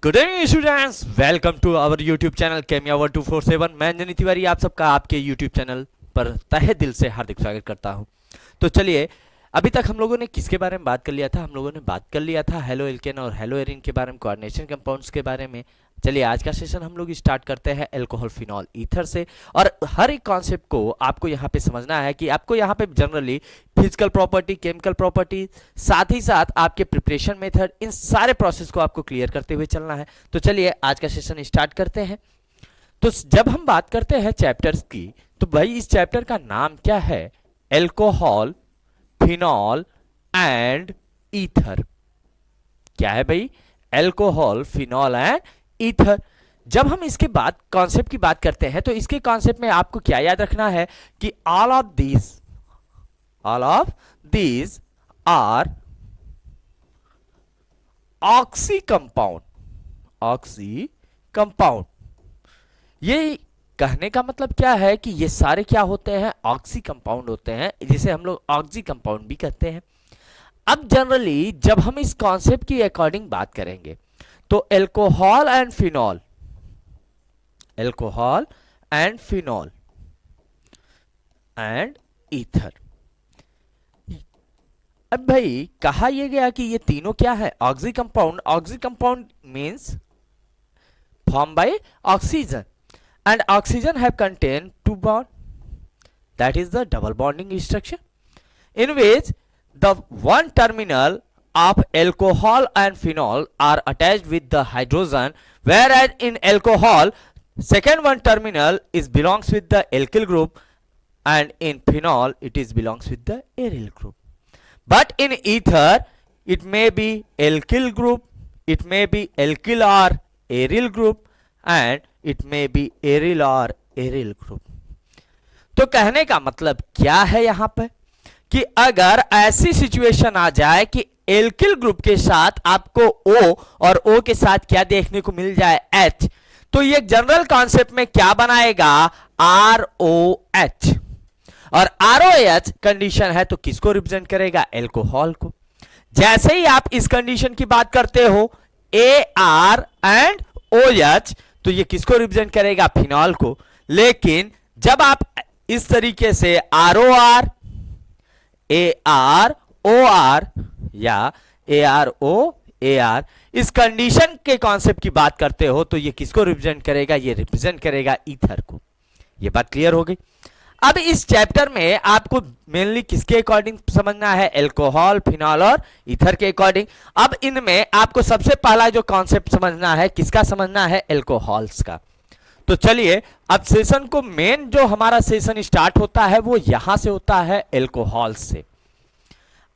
Good evening students, welcome to our YouTube channel केमिया 1247। मैं अंजनी तिवारी आप सबका आपके यूट्यूब चैनल पर तहे दिल से हार्दिक स्वागत करता हूं। तो चलिए, अभी तक हम लोगों ने किसके बारे में बात कर लिया था? हम लोगों ने बात कर लिया था हेलो एल्केन और हेलो एरिन के बारे में, कोऑर्डिनेशन कंपाउंड्स के बारे में। चलिए, आज का सेशन हम लोग स्टार्ट करते हैं अल्कोहल फिनॉल ईथर से। और हर एक कॉन्सेप्ट को आपको यहाँ पे समझना है कि आपको यहाँ पे generally physical property, chemical property, साथ ही साथ आपके प्रिपरेशन मेथड, इन सारे प्रोसेस को आपको क्लियर करते हुए चलना है। तो चलिए, आज का सेशन स्टार्ट करते हैं। तो जब हम बात करते हैं चैप्टर्स की, तो भाई इस चैप्टर का नाम क्या है? Alcohol, phenol and ether. क्या है भाई? Alcohol, phenol and ether. जब हम इसके बाद कॉन्सेप्ट की बात करते हैं, तो इसके कॉन्सेप्ट में आपको क्या याद रखना है कि all of these are oxy compound. ये कहने का मतलब क्या है कि ये सारे क्या होते हैं? ऑक्सी कंपाउंड होते हैं, जिसे हम लोग ऑक्सी कंपाउंड भी कहते हैं। अब जनरली जब हम इस कॉन्सेप्ट की अकॉर्डिंग बात करेंगे, तो alcohol and phenol and ether. अब भाई कहा यह गया कि ये तीनों क्या है? Oxy compound means formed by oxygen, and oxygen have contained two bond, that is the double bonding structure, in which the one terminal of alcohol and phenol are attached with the hydrogen, whereas in alcohol second one terminal is belongs with the alkyl group, and in phenol it is belongs with the aryl group. But in ether it may be alkyl group, it may be alkyl or aryl group, and it may be aryl or aryl group. तो कहने का मतलब क्या है यहां पे कि अगर ऐसी सिचुएशन आ जाए कि एल्किल ग्रुप के साथ आपको O और O के साथ क्या देखने को मिल जाए? H, तो ये जनरल कॉन्सेप्ट में क्या बनाएगा? ROH। और ROH कंडीशन है तो किसको रिप्रेजेंट करेगा? एल्कोहल को। जैसे ही आप इस कंडीशन की बात करते हो AR एंड OH, तो ये किसको रिप्रेजेंट करेगा? फिनॉल को। लेकिन जब आप इस तरीके से ROR, AR, OR या ARO, AR इस कंडीशन के कॉन्सेप्ट की बात करते हो, तो ये किसको रिप्रेजेंट करेगा? ये रिप्रेजेंट करेगा ईथर को। ये बात क्लियर हो गई। अब इस चैप्टर में आपको मेनली किसके अकॉर्डिंग समझना है? एल्कोहल, फिनॉल और ईथर के अकॉर्डिंग। अब इनमें आपको सबसे पहला जो कॉन्सेप्ट समझना है, किसका समझना है? एल्कोहल्स का। तो चलिए, अब सेशन को मेन जो हमारा सेशन स्टार्ट होता है वो यहां से होता है, एल्कोहल्स से।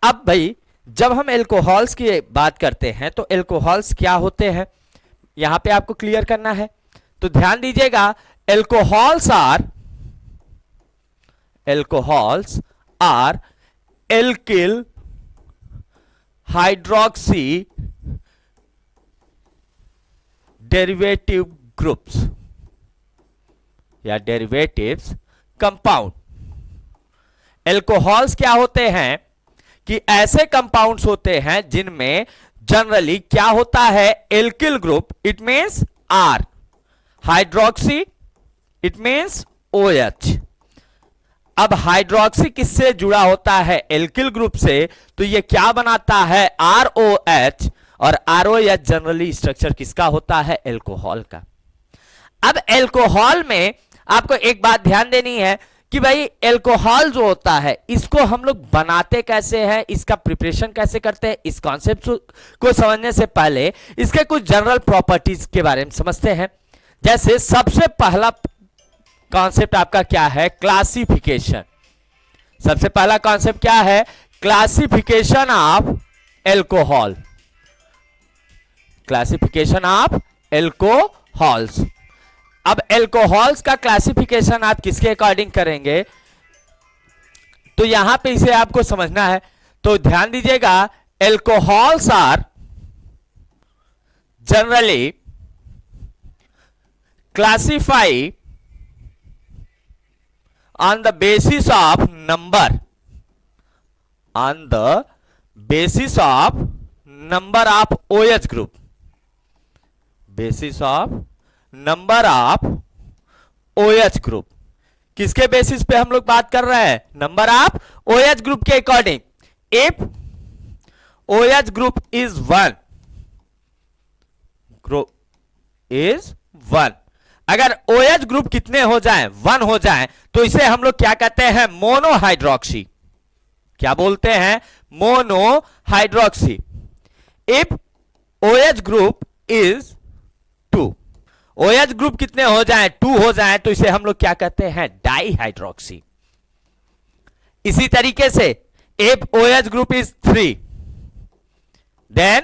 अब भाई जब हम एल्कोहल्स की बात करते हैं, तो एल्कोहल्स क्या होते हैं यहां पे आपको क्लियर करना है। तो ध्यान दीजिएगा, alcohols are alkyl hydroxy derivative groups या derivatives compound। एल्कोहल्स क्या होते हैं कि ऐसे कंपाउंड्स होते हैं जिनमें जनरली क्या होता है? Alkyl group, it means R, hydroxy it means OH। अब हाइड्रोक्सी किससे जुड़ा होता है? एल्किल ग्रुप से। तो ये क्या बनाता है? ROH। और ROH जनरली स्ट्रक्चर किसका होता है? एल्कोहल का। अब एल्कोहल में आपको एक बात ध्यान देनी है कि भाई एल्कोहल जो होता है, इसको हम लोग बनाते कैसे हैं, इसका प्रिपरेशन कैसे करते हैं, इस कॉन्सेप्ट को समझने से पहले इसके कुछ जनरल प्रॉपर्टीज के बारे में समझते हैं। जैसे सबसे पहला कॉन्सेप्ट आपका क्या है? क्लासिफिकेशन। सबसे पहला कॉन्सेप्ट क्या है? Classification of alcohol. Classification of alcohols. अब एल्कोहल्स का क्लासिफिकेशन आप किसके अकॉर्डिंग करेंगे? तो यहां पे इसे आपको समझना है। तो ध्यान दीजिएगा, alcohols are generally classify on the basis of number, on the basis of number of OH group, basis of number of OH group. किसके बेसिस पे हम लोग बात कर रहे हैं? नंबर ऑफ OH ग्रुप के according. If OH group is 1, group is 1, अगर OH ग्रुप कितने हो जाएं? 1 हो जाएं, तो इसे हम लोग क्या कहते हैं? मोनोहाइड्रोक्सी। क्या बोलते हैं? Monohydroxy. If OH group is 2, OH group कितने हो जाएं? 2 हो जाएं, तो इसे हम लोग क्या कहते हैं? डाइहाइड्रोक्सी। इसी तरीके से if OH group is 3, then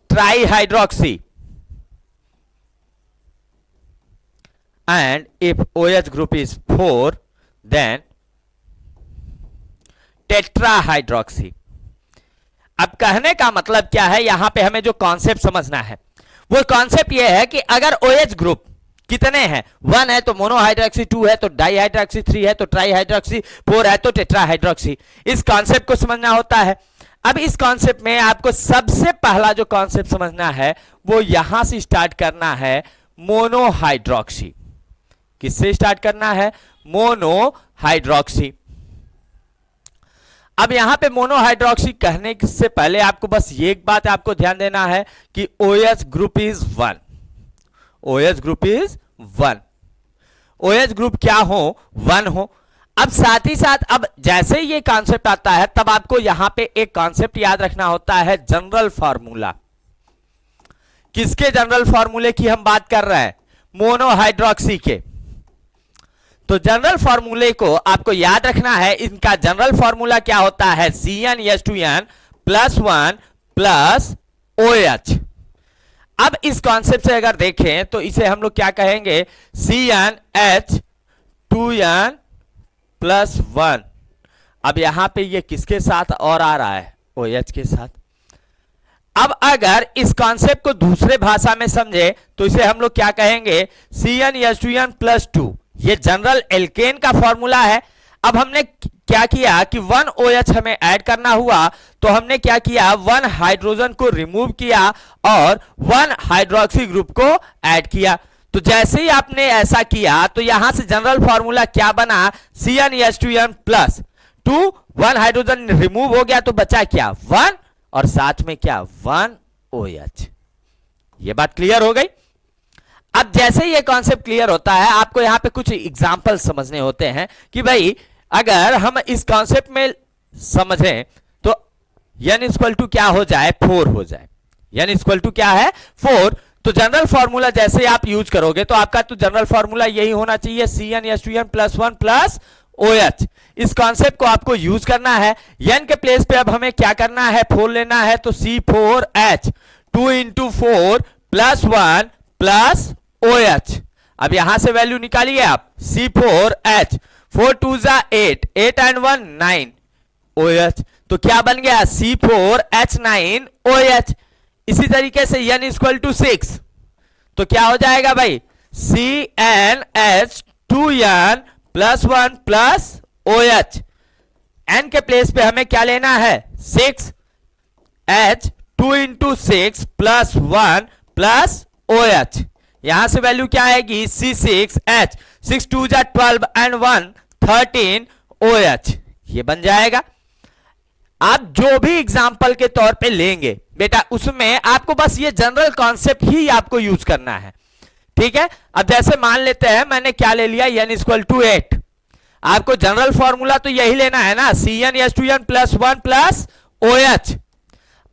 trihydroxy, and if OH group is 4, then tetrahydroxy. अब कहने का मतलब क्या है? यहां पे हमें जो कॉन्सेप्ट समझना है वो कॉन्सेप्ट ये है कि अगर OH ग्रुप कितने हैं? 1 है तो मोनोहाइड्रोक्सी, 2 है तो डाइहाइड्रोक्सी, 3 है तो ट्राइहाइड्रोक्सी, 4 है तो टेट्राहाइड्रोक्सी। इस कॉन्सेप्ट को समझना होता है। अब इस कॉन्सेप्ट में आपको सबसे पहला जो कॉन्सेप्ट समझना है वो यहां से स्टार्ट करना है, मोनोहाइड्रोक्सी। किससे स्टार्ट करना है? मोनोहाइड्रोक्सी। अब यहां पे मोनोहाइड्रोक्सी कहने से पहले आपको बस ये एक बात आपको ध्यान देना है कि OH group is 1। OH group is 1। OH group क्या हो? 1 हो। अब साथ ही साथ अब जैसे ये कॉन्सेप्ट आता है तब आपको यहां पे एक कॉन्सेप्ट याद रखना होता है, जनरल फार्मूला। किसके जनरल फार्मूले की हम बात कर रहे हैं? मोनोहाइड्रोक्सी के। तो जनरल फार्मूले को आपको याद रखना है। इनका जनरल फार्मूला क्या होता है? CnH2n + 1 + OH। अब इस कॉन्सेप्ट से अगर देखें तो इसे हम लोग क्या कहेंगे? CnH2n + 1। अब यहां पे ये किसके साथ और आ रहा है? OH के साथ। अब अगर इस कॉन्सेप्ट को दूसरे भाषा में समझे तो इसे हम लोग क्या कहेंगे? CnH2n + 2। ये जनरल एल्केन का फॉर्मूला है। अब हमने क्या किया कि 1 OH हमें ऐड करना हुआ, तो हमने क्या किया? 1 हाइड्रोजन को रिमूव किया और 1 हाइड्रोक्सी ग्रुप को ऐड किया। तो जैसे ही आपने ऐसा किया तो यहां से जनरल फॉर्मूला क्या बना? CnH2n + 2, 1 हाइड्रोजन रिमूव हो गया तो बचा क्या? 1, और साथ में क्या? 1 OH। ये बात क्लियर हो गई। अब जैसे ये कॉन्सेप्ट क्लियर होता है आपको यहां पे कुछ एग्जांपल समझने होते हैं कि भाई अगर हम इस कॉन्सेप्ट में समझें तो n = क्या हो जाए? 4 हो जाए। n = क्या है? 4। तो जनरल फॉर्मूला जैसे आप यूज करोगे तो आपका तो जनरल फॉर्मूला यही होना चाहिए, CnH2n + 1 + OH। इस कॉन्सेप्ट को आपको यूज करना है। n के प्लेस पे अब हमें क्या करना है? 4 लेना है, तो C4H 2 × 4 + 1 + OH। अब यहां से वैल्यू निकालिए आप, C4H 4 2 8, 8 and 1 9 OH। तो क्या बन गया? C4H9 OH। इसी तरीके से n = 6, तो क्या हो जाएगा भाई? CnH2n + 1 + OH। n के प्लेस पे हमें क्या लेना है? 6 H 2 × 6 + 1 + OH। यहां से वैल्यू क्या आएगी? C6H 6 2 12 and 1 13 OH। ये बन जाएगा। आप जो भी एग्जाम्पल के तौर पे लेंगे बेटा उसमें आपको बस ये जनरल कॉन्सेप्ट ही आपको यूज करना है, ठीक है। अब जैसे मान लेते हैं मैंने क्या ले लिया? n = 8। आपको जनरल फॉर्मूला तो यही लेना है ना, CnH2n + 1 + OH।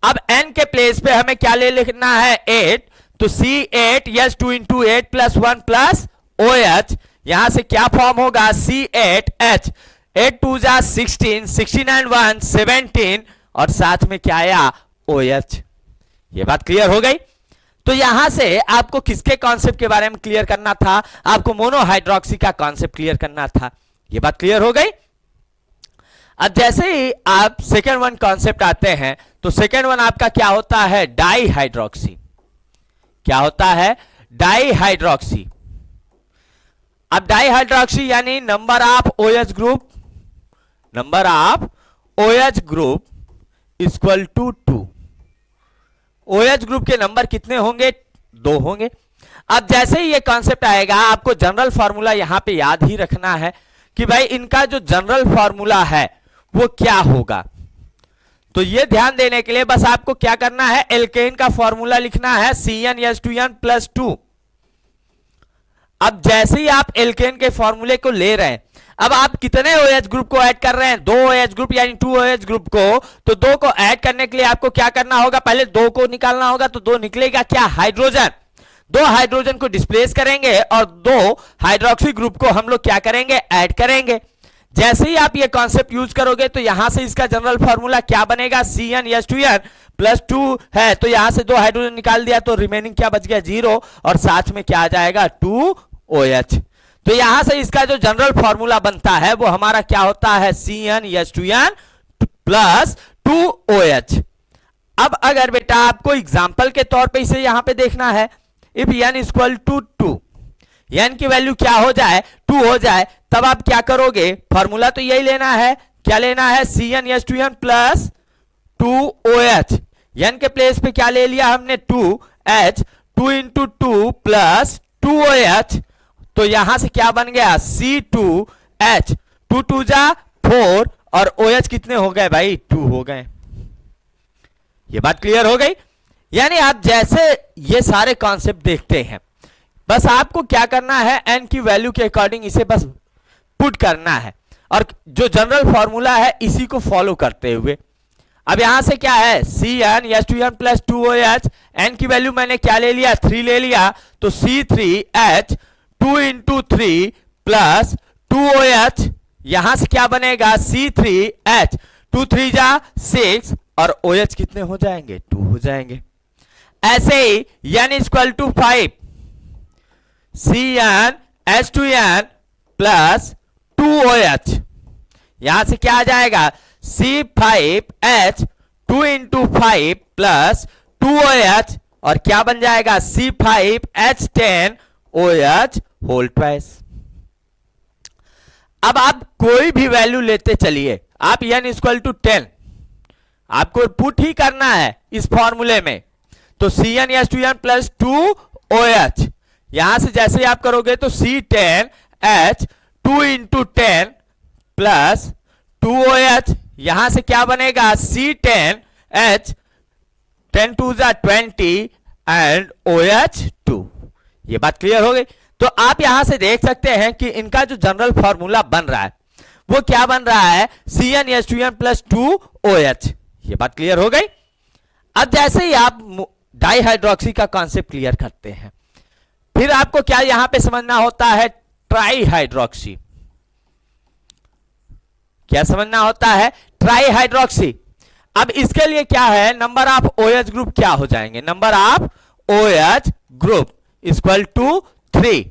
अब n के प्लेस पे हमें क्या ले लिखना है? 8, तो C8H2 × 8 + 1 + OH। यहां से क्या फॉर्म होगा? C8H 8 2 16, 16 and 1 17, और साथ में क्या आया? OH। ये बात क्लियर हो गई। तो यहां से आपको किसके कॉन्सेप्ट के बारे में क्लियर करना था? आपको मोनोहाइड्रोक्सी का कॉन्सेप्ट क्लियर करना था। ये बात क्लियर हो गई। अब जैसे ही आप सेकेंड वन कॉन्सेप्ट आते हैं तो सेकेंड वन आपका क्या होता है? डाइहाइड्रोक्सी। क्या होता है? डाइहाइड्रोक्सी। अब डाइहाइड्रोक्सी यानी number of OH group, number of OH group = 2। OH group के नंबर कितने होंगे? 2 होंगे। अब जैसे ही ये कॉन्सेप्ट आएगा आपको जनरल फॉर्मूला यहां पे याद ही रखना है कि भाई इनका जो जनरल फॉर्मूला है वो क्या होगा। तो ये ध्यान देने के लिए बस आपको क्या करना है, एल्केन का फॉर्मूला लिखना है CnH2n+2। अब जैसे ही आप एल्केन के फॉर्मूले को ले रहे हैं, अब आप कितने OH ग्रुप को ऐड कर रहे हैं, 2 OH ग्रुप यानी 2 OH ग्रुप को। तो 2 को ऐड करने के लिए आपको क्या करना होगा, पहले 2 को निकालना होगा। तो 2 निकलेगा क्या, हाइड्रोजन। 2 हाइड्रोजन को डिस्प्लेस करेंगे और 2 हाइड्रोक्सी ग्रुप को हम लोग क्या करेंगे, ऐड करेंगे। जैसे ही आप ये कॉन्सेप्ट यूज करोगे तो यहां से इसका जनरल फॉर्मूला क्या बनेगा, CnH2n+2 है। तो यहां से 2 हाइड्रोजन निकाल दिया तो रिमेनिंग क्या बच गया, 0, और साथ में क्या आ जाएगा, 2OH। तो यहां से इसका जो जनरल फॉर्मूला बनता है वो हमारा क्या होता है, CnH2n+2OH। अब अगर बेटा आपको एग्जाम्पल के तौर पे इसे यहां पे देखना है, if n equal to 2, n की वैल्यू क्या हो जाए, 2 हो जाए, तब आप क्या करोगे, फॉर्मूला तो यही लेना है, क्या लेना है, CnH2n+2OH। n के प्लेस पे क्या ले लिया हमने, 2H, 2 इंटू 2 प्लस 2OH। तो यहां से क्या बन गया, C2H, 2 2 जा 4 और OH कितने हो गए भाई, 2 हो गए। ये बात क्लियर हो गई। यानी आप जैसे ये सारे कॉन्सेप्ट देखते हैं, बस आपको क्या करना है, n की वैल्यू के अकॉर्डिंग इसे बस पुट करना है और जो जनरल फॉर्मूला है इसी को फॉलो करते हुए। अब यहां से क्या है, CnH2n+2OH, n की वैल्यू मैंने क्या ले लिया, 3 ले लिया। तो C3H, 2 इंटू 3 प्लस 2OH, यहां से क्या बनेगा, C3H, 2 3 जा 6 और OH कितने हो जाएंगे, 2 हो जाएंगे। ऐसे ही n इक्वल टू 5, CnH2n+2OH, यहां से क्या आ जाएगा, C5H, 2 इंटू 5 प्लस 2OH, और क्या बन जाएगा, C5H10OH होल ट्वाइस। अब आप कोई भी वैल्यू लेते चलिए, आप n इक्वल टू 10 आपको पुट ही करना है इस फॉर्मूले में। तो CnH2n+2OH, यहां से जैसे आप करोगे तो C10H, 2 इंटू 10 प्लस 2OH, यहां से क्या बनेगा, C10H, 10 2 जा 20 एंड OH2। ये बात क्लियर हो गई। तो आप यहां से देख सकते हैं कि इनका जो जनरल फॉर्मूला बन रहा है वो क्या बन रहा है, CnH2n+2OH। ये बात क्लियर हो गई। अब जैसे ही आप डाइहाइड्रोक्सी का कॉन्सेप्ट क्लियर करते हैं, फिर आपको क्या यहां पे समझना होता है, ट्राईहाइड्रोक्सी। क्या समझना होता है, ट्राईहाइड्रोक्सी। अब इसके लिए क्या है, नंबर ऑफ OH ग्रुप क्या हो जाएंगे, number of OH group equal to 3,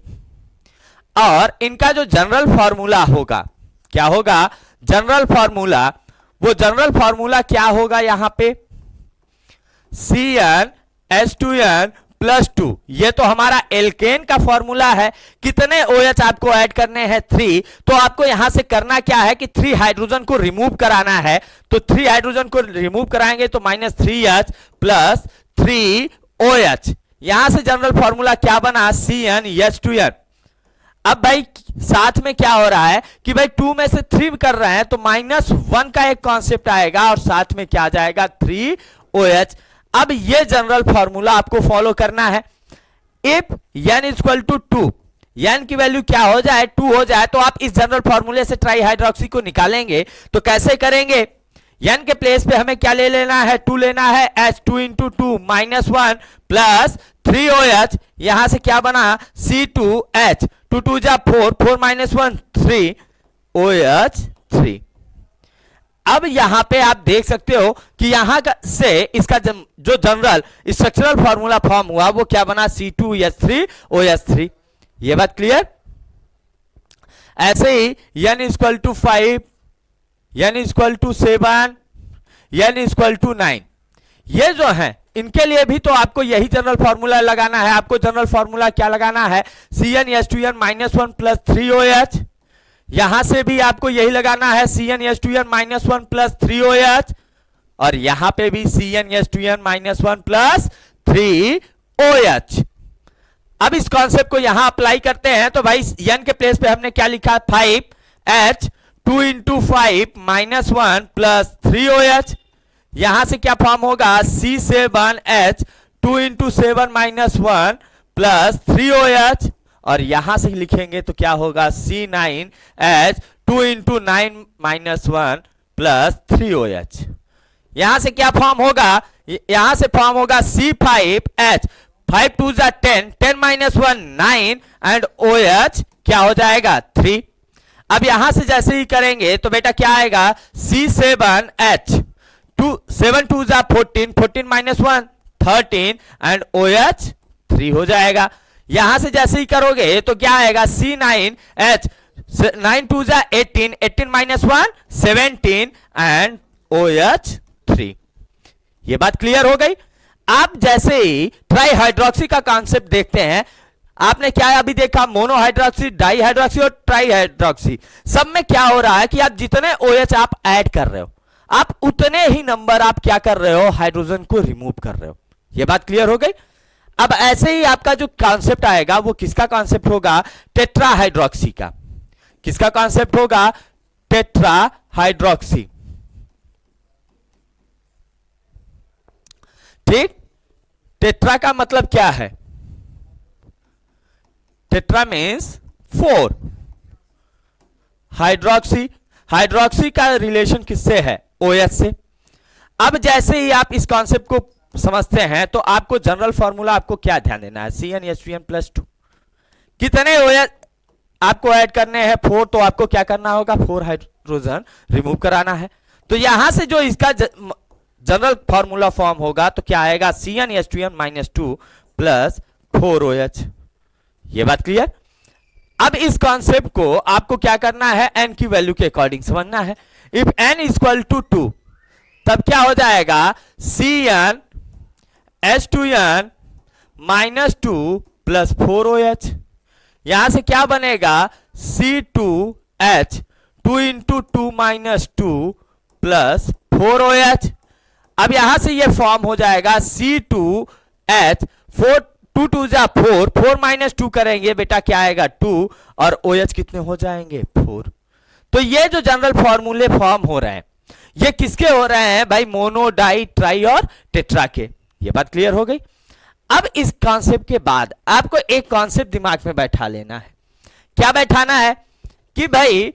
और इनका जो जनरल फॉर्मूला होगा, क्या होगा, जनरल फॉर्मूला, वो जनरल फॉर्मूला क्या होगा यहां पे, CnH2n+2। ये तो हमारा एल्केन का फॉर्मूला है। कितने OH आपको ऐड करने हैं, 3। तो आपको यहां से करना क्या है कि 3 हाइड्रोजन को रिमूव कराना है। तो 3 हाइड्रोजन को रिमूव कराएंगे तो -3H प्लस 3OH। यहां से जनरल फॉर्मूला क्या बना, CnH2n। अब भाई साथ में क्या हो रहा है कि भाई 2 में से 3 कर रहे हैं तो -1 का एक कॉन्सेप्ट आएगा और साथ में क्या आ जाएगा, 3OH। अब ये जनरल फॉर्मूला आपको फॉलो करना है। If n equal to 2, n की वैल्यू क्या हो जाए, 2 हो जाए, तो आप इस जनरल फॉर्मूले से ट्राईहाइड्रोक्सी को निकालेंगे। तो कैसे करेंगे, n के प्लेस पे हमें क्या ले लेना है, 2 लेना है, H, 2 इंटू 2 -1 प्लस 3OH, यहां से क्या बना, C2H, 2 2 जा 4, 4 -1 3OH3। अब यहां पे आप देख सकते हो कि यहां से इसका जो जनरल स्ट्रक्चरल फॉर्मूला फॉर्म हुआ वो क्या बना, C2H3OH3। ये बात क्लियर। ऐसे ही n equal to 5, n equal to 7, n equal to 9, ये जो है इनके लिए भी तो आपको यही जनरल फॉर्मूला लगाना है। आपको जनरल फॉर्मूला क्या लगाना है, CnH2n-1 प्लस 3OH। यहां से भी आपको यही लगाना है, CnH2n-1 प्लस 3OH, और यहां पे भी CnH2n-1 प्लस 3OH। अब इस कॉन्सेप्ट को यहां अप्लाई करते हैं तो भाई n के प्लेस पे हमने क्या लिखा, 5H 2 into 5 minus 1 plus 3OH। यहां से क्या फॉर्म होगा, C7H 2 into 7 minus 1 plus 3OH। और यहां से लिखेंगे तो क्या होगा, C9H 2 into 9 minus 1 plus 3OH। यहां से क्या फॉर्म होगा, यहां से फॉर्म होगा C5H 5 2 जा 10, 10 माइनस 1 9 एंड OH क्या हो जाएगा 3। अब यहां से जैसे ही करेंगे तो बेटा क्या आएगा, C7H 7 2 जा 14, 14 माइनस 1 13 एंड OH 3 हो जाएगा। यहां से जैसे ही करोगे तो क्या आएगा, C9H 9 2 जा 18, 18 माइनस 1 17 एंड OH 3। ये बात क्लियर हो गई। आप जैसे ही ट्राई हाइड्रोक्सी का कॉन्सेप्ट देखते हैं, आपने क्या अभी देखा, मोनो हाइड्रोक्सी, डाई हाइड्रोक्सी और ट्राई हाइड्रोक्सी, सब में क्या हो रहा है कि आप जितने OH आप ऐड कर रहे हो, आप उतने ही नंबर आप क्या कर रहे हो, हाइड्रोजन को रिमूव कर रहे हो। ये बात क्लियर हो गई। अब ऐसे ही आपका जो कॉन्सेप्ट आएगा वो किसका कॉन्सेप्ट होगा, टेट्रा हाइड्रोक्सी का। किसका कॉन्सेप्ट होगा, टेट्रा हाइड्रोक्सी। ठीक, टेट्रा का मतलब क्या है, टेट्रा मीन्स 4। हाइड्रोक्सी, हाइड्रोक्सी का रिलेशन किससे है, OH से। अब जैसे ही आप इस कॉन्सेप्ट को समझते हैं तो आपको जनरल फॉर्मूला आपको क्या ध्यान देना है, CnH2n+2। कितने OH आपको ऐड करने हैं, 4, तो आपको क्या करना होगा, 4 हाइड्रोजन रिमूव कराना है। तो यहां से जो इसका जनरल फॉर्मूला फॉर्म होगा तो क्या आएगा, CnH2n-2 प्लस 4OH। ये बात क्लियर। अब इस कॉन्सेप्ट को आपको क्या करना है, n की वैल्यू के अकॉर्डिंग समझना है। इफ n इक्वल टू 2 तब क्या हो जाएगा, CnH2n-2 प्लस 4OH। यहां से क्या बनेगा, C2H 2 into 2 minus 2 plus 4OH। अब यहां से ये फॉर्म हो जाएगा C2H 4 2 2 जा 4, 4 माइनस 2 करेंगे बेटा क्या आएगा 2, और OH कितने हो जाएंगे 4। तो ये जो जनरल फॉर्मूले फॉर्म हो रहे हैं ये किसके हो रहे हैं भाई, मोनो, डाई, ट्राई और टेट्रा के। ये बात क्लियर हो गई। अब इस कॉन्सेप्ट के बाद आपको एक कॉन्सेप्ट दिमाग में बैठा लेना है। क्या बैठाना है कि भाई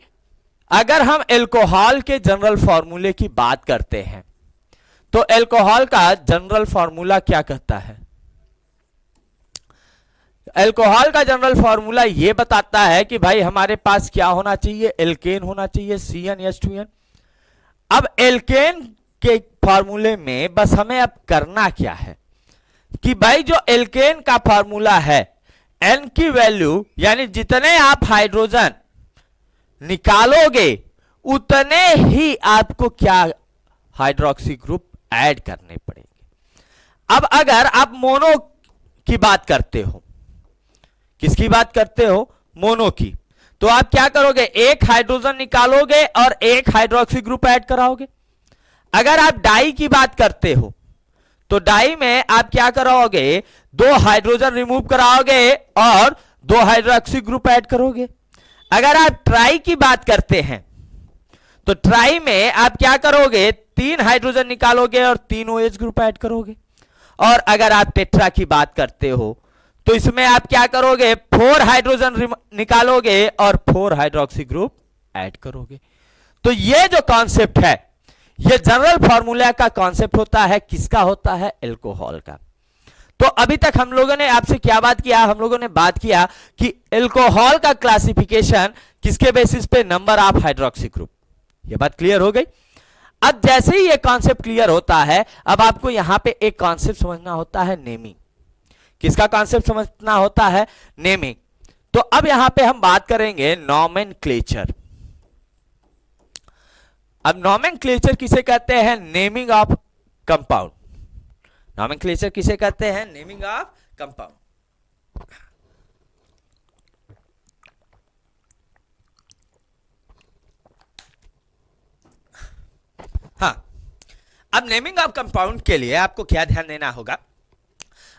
अगर हम एल्कोहल के जनरल फॉर्मूले की बात करते हैं तो एल्कोहल का जनरल फॉर्मूला क्या कहता है, एल्कोहल का जनरल फॉर्मूला यह बताता है कि भाई हमारे पास क्या होना चाहिए, एल्केन होना चाहिए, CnH2n। अब एल्केन के फॉर्मूले में बस हमें अब करना क्या है कि भाई जो एल्केन का फॉर्मूला है, n की वैल्यू यानी जितने आप हाइड्रोजन निकालोगे उतने ही आपको क्या हाइड्रोक्सी ग्रुप ऐड करने पड़ेंगे। अब अगर आप मोनो की बात करते हो, किसकी बात करते हो, मोनो की, तो आप क्या करोगे, एक हाइड्रोजन निकालोगे और एक हाइड्रोक्सी ग्रुप ऐड कराओगे। अगर आप डाई की बात करते हो तो डाई में आप क्या कराओगे, 2 हाइड्रोजन रिमूव कराओगे और 2 हाइड्रोक्सी ग्रुप ऐड करोगे। अगर आप ट्राई की बात करते हैं तो ट्राई में आप क्या करोगे, 3 हाइड्रोजन निकालोगे और 3 OH ग्रुप ऐड करोगे। और अगर आप टेट्रा की बात करते हो तो इसमें आप क्या करोगे, 4 हाइड्रोजन निकालोगे और 4 हाइड्रोक्सी ग्रुप ऐड करोगे। तो ये जो कॉन्सेप्ट है ये जनरल फार्मूला का कॉन्सेप्ट होता है, किसका होता है, एल्कोहल का। तो अभी तक हम लोगों ने आपसे क्या बात किया, हम लोगों ने बात किया कि एल्कोहल का क्लासिफिकेशन किसके बेसिस पे, नंबर ऑफ हाइड्रोक्सी ग्रुप। ये बात क्लियर हो गई। अब जैसे ही ये कॉन्सेप्ट क्लियर होता है अब आपको यहां पे एक कॉन्सेप्ट समझना होता है, नेमिंग। किसका कॉन्सेप्ट समझना होता है, नेमिंग। तो अब यहां पे हम बात करेंगे नॉमेनक्लेचर। अब नॉमेनक्लेचर किसे कहते हैं, नेमिंग ऑफ कंपाउंड। नॉमेनक्लेचर किसे कहते हैं, नेमिंग ऑफ कंपाउंड। हाँ, अब नेमिंग ऑफ कंपाउंड के लिए आपको क्या ध्यान देना होगा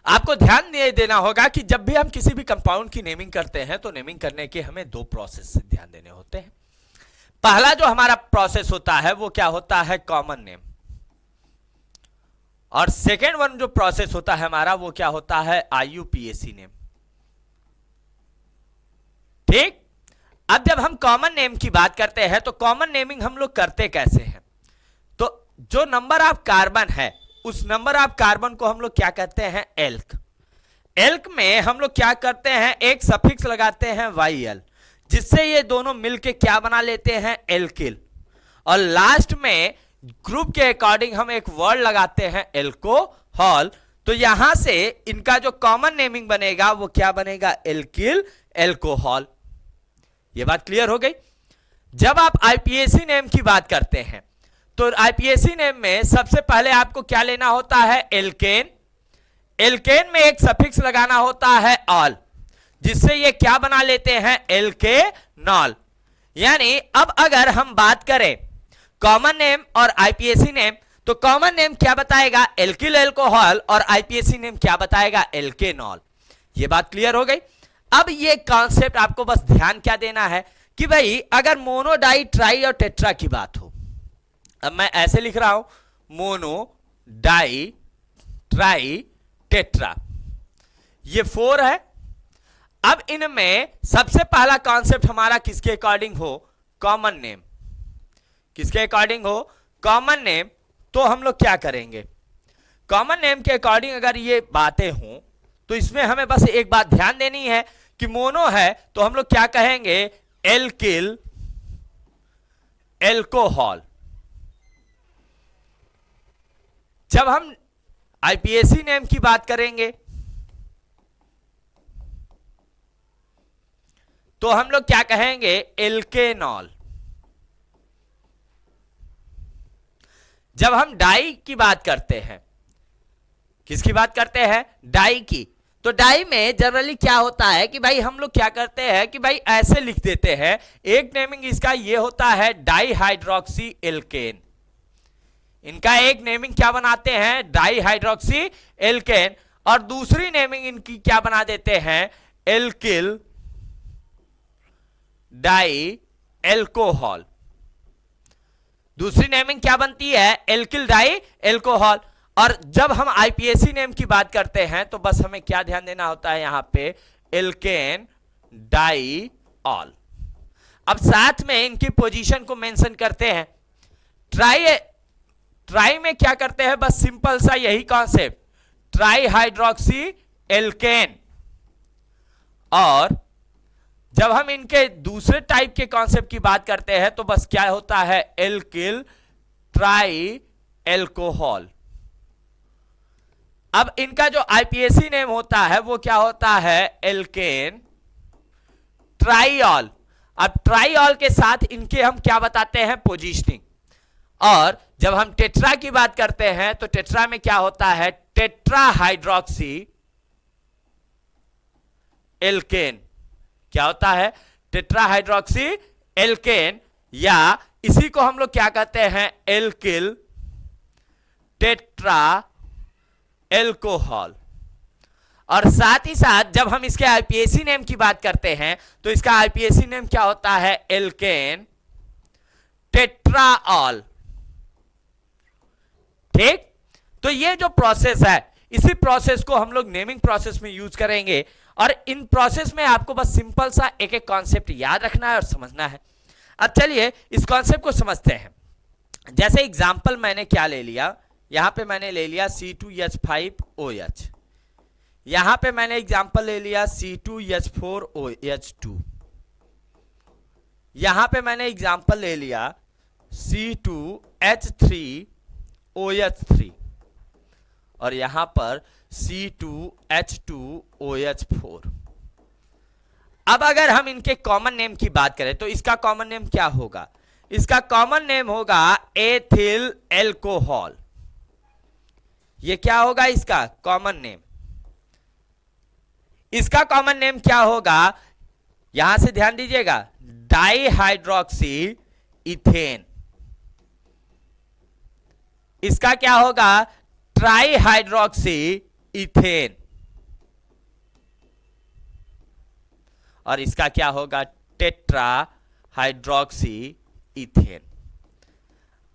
आपको ध्यान ये देना होगा कि जब भी हम किसी भी कंपाउंड की नेमिंग करते हैं तो नेमिंग करने के हमें दो प्रोसेस से ध्यान देने होते हैं। पहला जो हमारा प्रोसेस होता है वो क्या होता है, कॉमन नेम, और सेकेंड वन जो प्रोसेस होता है हमारा वो क्या होता है, IUPAC नेम। ठीक, अब जब हम कॉमन नेम की बात करते हैं तो कॉमन नेमिंग हम लोग करते कैसे हैं, तो जो नंबर ऑफ कार्बन है उस नंबर ऑफ कार्बन को हम लोग क्या कहते हैं, एल्क। एल्क में हम लोग क्या करते हैं, एक सफिक्स लगाते हैं YL, जिससे ये दोनों मिलके क्या बना लेते हैं, एल्किल, और लास्ट में ग्रुप के अकॉर्डिंग हम एक वर्ड लगाते हैं एल्कोहल। तो यहां से इनका जो कॉमन नेमिंग बनेगा वो क्या बनेगा, एल्किल एल्कोहल। ये बात क्लियर हो गई। जब आप IPAC नेम की बात करते हैं तो IPAC नेम में सबसे पहले आपको क्या लेना होता है, एल्केन। एल्केन में एक सफिक्स लगाना होता है ऑल, जिससे ये क्या बना लेते हैं, एल्केनॉल। यानी अब अगर हम बात करें कॉमन नेम और IPAC नेम, तो कॉमन नेम क्या बताएगा, एल्किल एल्कोहल, और IPAC नेम क्या बताएगा, एल्केनॉल। ये बात क्लियर हो गई। अब ये कॉन्सेप्ट आपको बस ध्यान क्या देना है कि भाई अगर मोनो, डाई, ट्राई और टेट्रा की बात हो, अब मैं ऐसे लिख रहा हूं, मोनो, डाई, ट्राई, टेट्रा, ये 4 है। अब इनमें सबसे पहला कॉन्सेप्ट हमारा किसके अकॉर्डिंग हो, कॉमन नेम। किसके अकॉर्डिंग हो, कॉमन नेम। तो हम लोग क्या करेंगे, कॉमन नेम के अकॉर्डिंग अगर ये बातें हों तो इसमें हमें बस एक बात ध्यान देनी है कि मोनो है तो हम लोग क्या कहेंगे, एल्किल एल्कोहल। जब हम IPAC नेम की बात करेंगे तो हम लोग क्या कहेंगे, एल्केनॉल। जब हम डाई की बात करते हैं, किसकी बात करते हैं, डाई की, तो डाई में जनरली क्या होता है कि भाई हम लोग क्या करते हैं कि भाई ऐसे लिख देते हैं, एक नेमिंग इसका ये होता है डाई हाइड्रोक्सी एल्केन। इनका एक नेमिंग क्या बनाते हैं, डाई हाइड्रोक्सी एल्केन, और दूसरी नेमिंग इनकी क्या बना देते हैं, एल्किल डाई एल्कोहल। दूसरी नेमिंग क्या बनती है, एल्किल डाई एल्कोहल। और जब हम IPAC नेम की बात करते हैं तो बस हमें क्या ध्यान देना होता है, यहां पे एल्केन डाई ऑल। अब साथ में इनकी पोजीशन को मेंशन करते हैं। ट्राई में क्या करते हैं, बस सिंपल सा यही कॉन्सेप्ट, ट्राई हाइड्रोक्सी एल्केन। और जब हम इनके दूसरे टाइप के कॉन्सेप्ट की बात करते हैं तो बस क्या होता है, एल्किल ट्राई एल्कोहल। अब इनका जो IPAC नेम होता है वो क्या होता है, एल्केन ट्राईऑल। अब ट्राईऑल के साथ इनके हम क्या बताते हैं, पोजीशनिंग। और जब हम टेट्रा की बात करते हैं तो टेट्रा में क्या होता है, टेट्रा हाइड्रोक्सी एल्केन। क्या होता है, टेट्रा हाइड्रोक्सी एल्केन, या इसी को हम लोग क्या कहते हैं, एल्किल टेट्रा एल्कोहल। और साथ ही साथ जब हम इसके IPAC नेम की बात करते हैं तो इसका IPAC नेम क्या होता है, एल्केन टेट्राऑल। ठीक, तो ये जो प्रोसेस है इसी प्रोसेस को हम लोग नेमिंग प्रोसेस में यूज करेंगे। और इन प्रोसेस में आपको बस सिंपल सा एक एक कॉन्सेप्ट याद रखना है और समझना है। अब चलिए इस कॉन्सेप्ट को समझते हैं। जैसे एग्जांपल मैंने क्या ले लिया, यहां पे मैंने ले लिया C2H5OH, यहां पे मैंने एग्जांपल ले लिया C2H4OH2, यहां पे मैंने एग्जांपल ले लिया C2H3OH3, और यहां पर C2H2OH4। अब अगर हम इनके कॉमन नेम की बात करें तो इसका कॉमन नेम क्या होगा, इसका कॉमन नेम होगा एथिल एल्कोहल। ये क्या होगा इसका कॉमन नेम, इसका कॉमन नेम क्या होगा, यहां से ध्यान दीजिएगा, डाई हाइड्रोक्सी इथेन। इसका क्या होगा, ट्राई हाइड्रोक्सी इथेन, और इसका क्या होगा, टेट्रा हाइड्रोक्सी इथेन।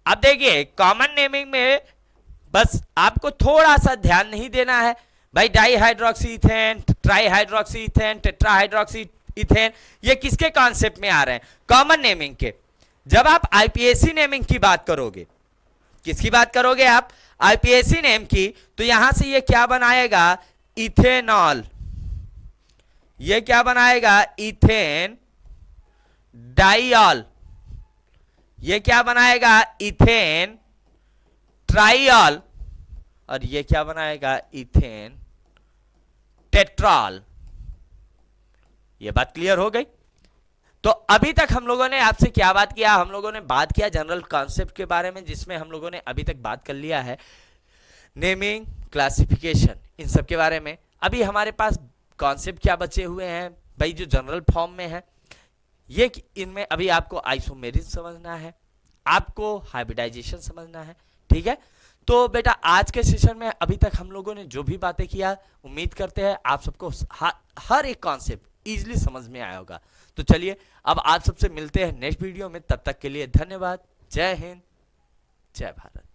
अब देखिए कॉमन नेमिंग में बस आपको थोड़ा सा ध्यान नहीं देना है भाई, di hydroxy ethane, try hydroxy ethane, tetra hydroxy ethane, ये किसके कॉन्सेप्ट में आ रहे हैं, कॉमन नेमिंग के। जब आप आईपीएसी नेमिंग की बात करोगे, किसकी बात करोगे आप, आईपीएसी नेम की, तो यहां से ये क्या बनाएगा, इथेनॉल, ये क्या बनाएगा, इथेन डाइऑल, ये क्या बनाएगा, इथेन ट्राइऑल, और ये क्या बनाएगा, इथेन टेट्रॉल। ये बात क्लियर हो गई। तो अभी तक हम लोगों ने आपसे क्या बात किया, हम लोगों ने बात किया जनरल कॉन्सेप्ट के बारे में, जिसमें हम लोगों ने अभी तक बात कर लिया है नेमिंग, क्लासिफिकेशन, इन सब के बारे में। अभी हमारे पास कॉन्सेप्ट क्या बचे हुए हैं भाई, जो जनरल फॉर्म में है, ये इनमें अभी आपको आइसोमेरिज्म समझना है, आपको हाइब्रिडाइजेशन समझना है, ठीक है। तो बेटा आज के सेशन में अभी तक हम लोगों ने जो भी बातें किया, उम्मीद करते हैं आप सबको हर एक कॉन्सेप्ट इजीली समझ में आया होगा। तो चलिए अब आप सबसे मिलते हैं नेक्स्ट वीडियो में, तब तक के लिए धन्यवाद। जय हिंद, जय भारत।